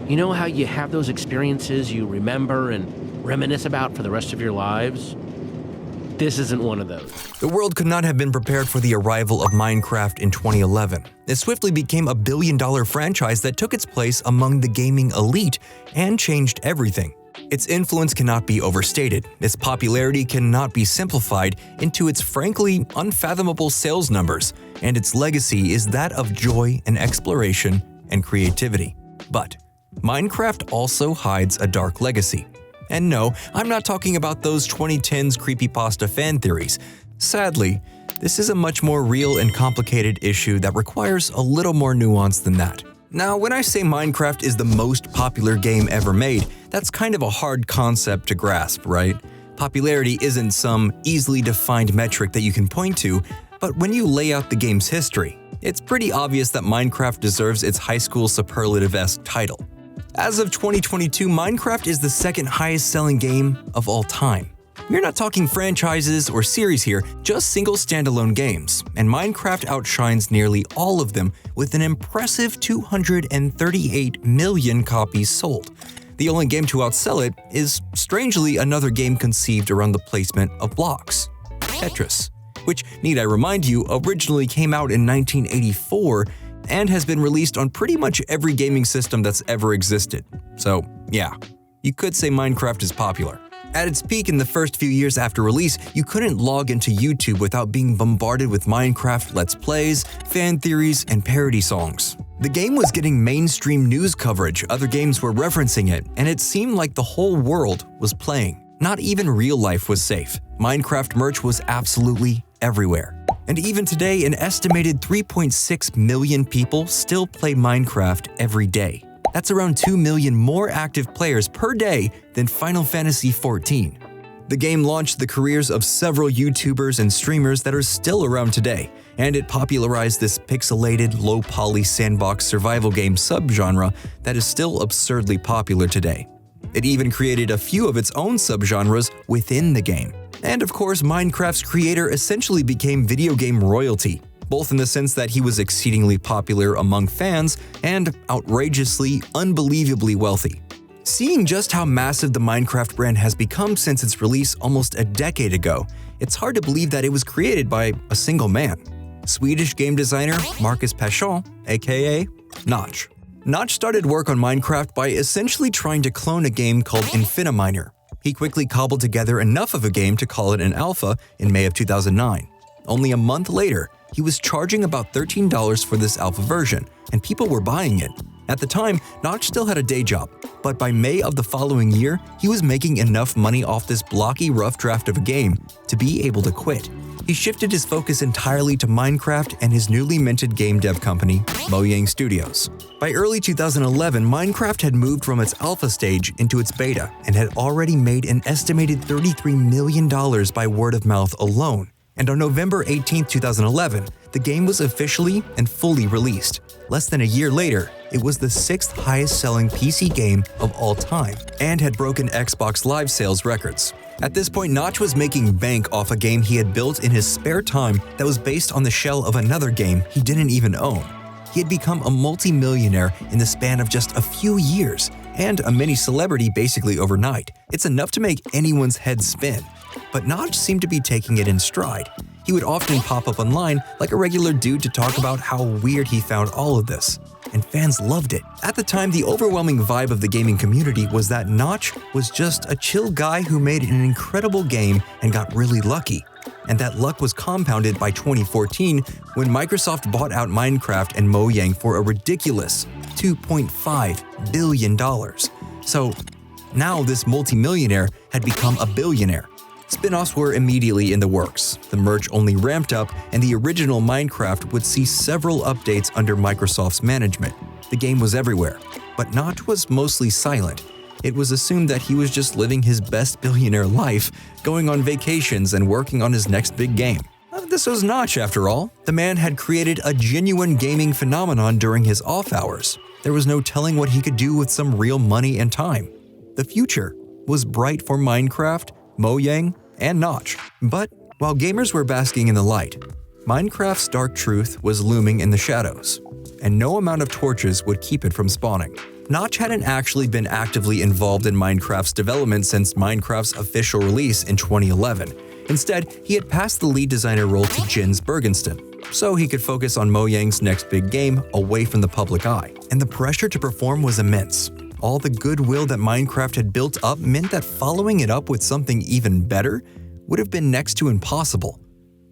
You know how you have those experiences you remember and reminisce about for the rest of your lives? This isn't one of those. The world could not have been prepared for the arrival of Minecraft in 2011. It swiftly became a billion-dollar franchise that took its place among the gaming elite and changed everything. Its influence cannot be overstated. Its popularity cannot be simplified into its frankly unfathomable sales numbers, and its legacy is that of joy and exploration and creativity. But Minecraft also hides a dark legacy. And no, I'm not talking about those 2010s creepypasta fan theories. Sadly, this is a much more real and complicated issue that requires a little more nuance than that. Now, when I say Minecraft is the most popular game ever made, that's kind of a hard concept to grasp, right? Popularity isn't some easily defined metric that you can point to, but when you lay out the game's history, it's pretty obvious that Minecraft deserves its high school superlative-esque title. As of 2022, Minecraft is the second highest selling game of all time. We're not talking franchises or series here, just single standalone games, and Minecraft outshines nearly all of them with an impressive 238 million copies sold. The only game to outsell it is, strangely, another game conceived around the placement of blocks, Tetris, which, need I remind you, originally came out in 1984 and has been released on pretty much every gaming system that's ever existed. So, yeah, you could say Minecraft is popular. At its peak in the first few years after release, you couldn't log into YouTube without being bombarded with Minecraft Let's Plays, fan theories, and parody songs. The game was getting mainstream news coverage, other games were referencing it, and it seemed like the whole world was playing. Not even real life was safe. Minecraft merch was absolutely everywhere. And even today, an estimated 3.6 million people still play Minecraft every day. That's around 2 million more active players per day than Final Fantasy XIV. The game launched the careers of several YouTubers and streamers that are still around today, and it popularized this pixelated, low-poly sandbox survival game subgenre that is still absurdly popular today. It even created a few of its own subgenres within the game. And of course, Minecraft's creator essentially became video game royalty, both in the sense that he was exceedingly popular among fans and outrageously, unbelievably wealthy. Seeing just how massive the Minecraft brand has become since its release almost a decade ago, it's hard to believe that it was created by a single man. Swedish game designer Marcus Passion, aka Notch. Notch started work on Minecraft by essentially trying to clone a game called Infiniminer. He quickly cobbled together enough of a game to call it an alpha in May of 2009. Only a month later, he was charging about $13 for this alpha version, and people were buying it. At the time, Notch still had a day job, but by May of the following year, he was making enough money off this blocky rough draft of a game to be able to quit. He shifted his focus entirely to Minecraft and his newly minted game dev company, Mojang Studios. By early 2011, Minecraft had moved from its alpha stage into its beta and had already made an estimated $33 million by word of mouth alone. And on November 18, 2011, the game was officially and fully released. Less than a year later, it was the 6th highest-selling PC game of all time and had broken Xbox Live sales records. At this point, Notch was making bank off a game he had built in his spare time that was based on the shell of another game he didn't even own. He had become a multi-millionaire in the span of just a few years, and a mini celebrity basically overnight. It's enough to make anyone's head spin. But Notch seemed to be taking it in stride. He would often pop up online like a regular dude to talk about how weird he found all of this, and fans loved it. At the time, the overwhelming vibe of the gaming community was that Notch was just a chill guy who made an incredible game and got really lucky. And that luck was compounded by 2014 when Microsoft bought out Minecraft and Mojang for a ridiculous $2.5 billion. So now this multimillionaire had become a billionaire. Spin-offs were immediately in the works, the merch only ramped up, and the original Minecraft would see several updates under Microsoft's management. The game was everywhere, but Notch was mostly silent. It was assumed that he was just living his best billionaire life, going on vacations and working on his next big game. This was Notch, after all. The man had created a genuine gaming phenomenon during his off hours. There was no telling what he could do with some real money and time. The future was bright for Minecraft, Mojang, and Notch. But while gamers were basking in the light, Minecraft's dark truth was looming in the shadows, and no amount of torches would keep it from spawning. Notch hadn't actually been actively involved in Minecraft's development since Minecraft's official release in 2011. Instead, he had passed the lead designer role to Jens Bergensten, so he could focus on Mojang's next big game away from the public eye. And the pressure to perform was immense. All the goodwill that Minecraft had built up meant that following it up with something even better would have been next to impossible.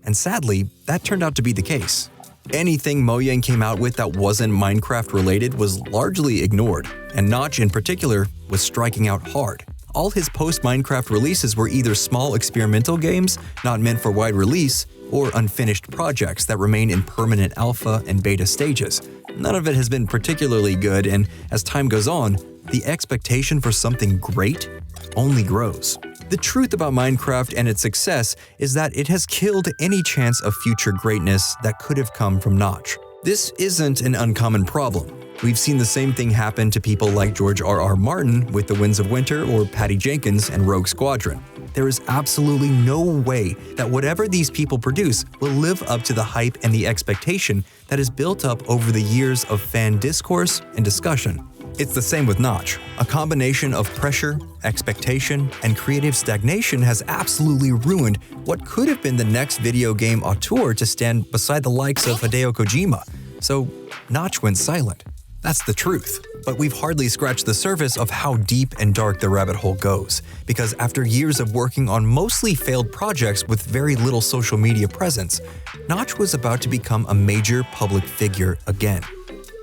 And sadly, that turned out to be the case. Anything Mojang came out with that wasn't Minecraft related was largely ignored, and Notch in particular was striking out hard. All his post-Minecraft releases were either small experimental games, not meant for wide release, or unfinished projects that remain in permanent alpha and beta stages. None of it has been particularly good, and as time goes on, the expectation for something great only grows. The truth about Minecraft and its success is that it has killed any chance of future greatness that could have come from Notch. This isn't an uncommon problem. We've seen the same thing happen to people like George R.R. Martin with The Winds of Winter or Patty Jenkins and Rogue Squadron. There is absolutely no way that whatever these people produce will live up to the hype and the expectation that is built up over the years of fan discourse and discussion. It's the same with Notch. A combination of pressure, expectation, and creative stagnation has absolutely ruined what could have been the next video game auteur to stand beside the likes of Hideo Kojima. So, Notch went silent. That's the truth. But we've hardly scratched the surface of how deep and dark the rabbit hole goes, because after years of working on mostly failed projects with very little social media presence, Notch was about to become a major public figure again.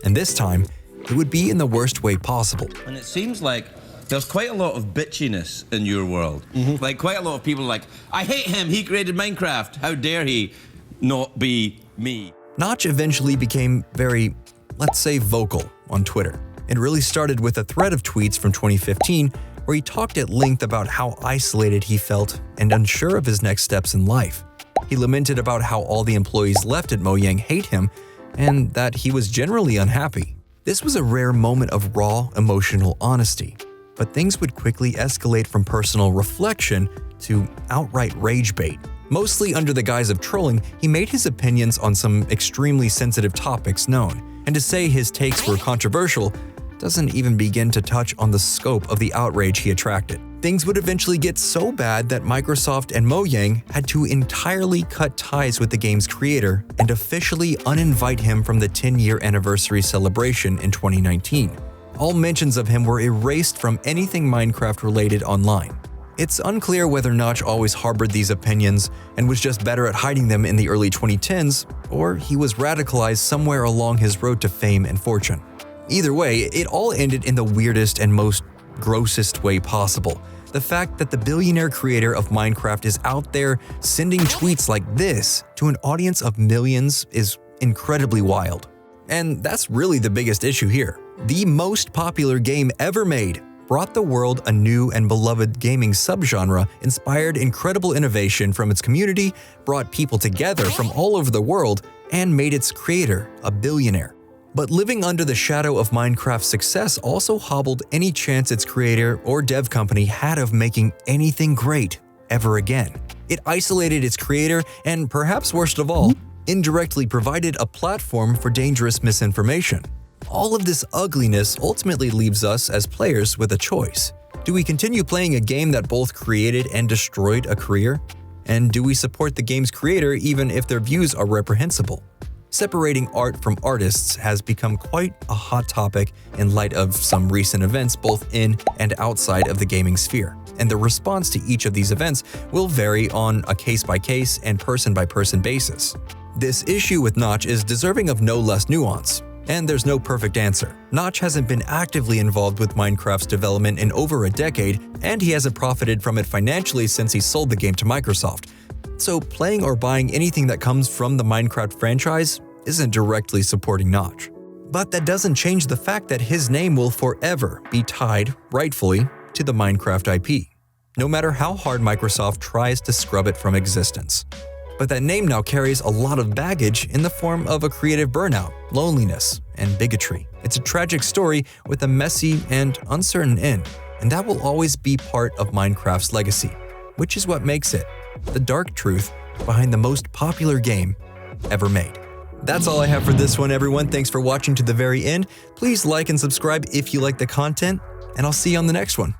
And this time, it would be in the worst way possible. And it seems like there's quite a lot of bitchiness in your world. Like quite a lot of people are like, I hate him, he created Minecraft, how dare he not be me? Notch eventually became very, let's say, vocal on Twitter. It really started with a thread of tweets from 2015 where he talked at length about how isolated he felt and unsure of his next steps in life. He lamented about how all the employees left at Mojang hate him and that he was generally unhappy. This was a rare moment of raw, emotional honesty, but things would quickly escalate from personal reflection to outright rage bait. Mostly under the guise of trolling, he made his opinions on some extremely sensitive topics known, and to say his takes were controversial doesn't even begin to touch on the scope of the outrage he attracted. Things would eventually get so bad that Microsoft and Mojang had to entirely cut ties with the game's creator and officially uninvite him from the 10-year anniversary celebration in 2019. All mentions of him were erased from anything Minecraft-related online. It's unclear whether Notch always harbored these opinions and was just better at hiding them in the early 2010s, or he was radicalized somewhere along his road to fame and fortune. Either way, it all ended in the weirdest and most grossest way possible. The fact that the billionaire creator of Minecraft is out there sending tweets like this to an audience of millions is incredibly wild. And that's really the biggest issue here. The most popular game ever made brought the world a new and beloved gaming subgenre, inspired incredible innovation from its community, brought people together from all over the world, and made its creator a billionaire. But living under the shadow of Minecraft's success also hobbled any chance its creator or dev company had of making anything great ever again. It isolated its creator and, perhaps worst of all, indirectly provided a platform for dangerous misinformation. All of this ugliness ultimately leaves us as players with a choice. Do we continue playing a game that both created and destroyed a career? And do we support the game's creator even if their views are reprehensible? Separating art from artists has become quite a hot topic in light of some recent events both in and outside of the gaming sphere, and the response to each of these events will vary on a case-by-case and person-by-person basis. This issue with Notch is deserving of no less nuance, and there's no perfect answer. Notch hasn't been actively involved with Minecraft's development in over a decade, and he hasn't profited from it financially since he sold the game to Microsoft. So playing or buying anything that comes from the Minecraft franchise isn't directly supporting Notch. But that doesn't change the fact that his name will forever be tied, rightfully, to the Minecraft IP, no matter how hard Microsoft tries to scrub it from existence. But that name now carries a lot of baggage in the form of a creative burnout, loneliness, and bigotry. It's a tragic story with a messy and uncertain end, and that will always be part of Minecraft's legacy, which is what makes it the dark truth behind the most popular game ever made. That's all I have for this one, everyone. Thanks for watching to the very end. Please like and subscribe if you like the content, and I'll see you on the next one.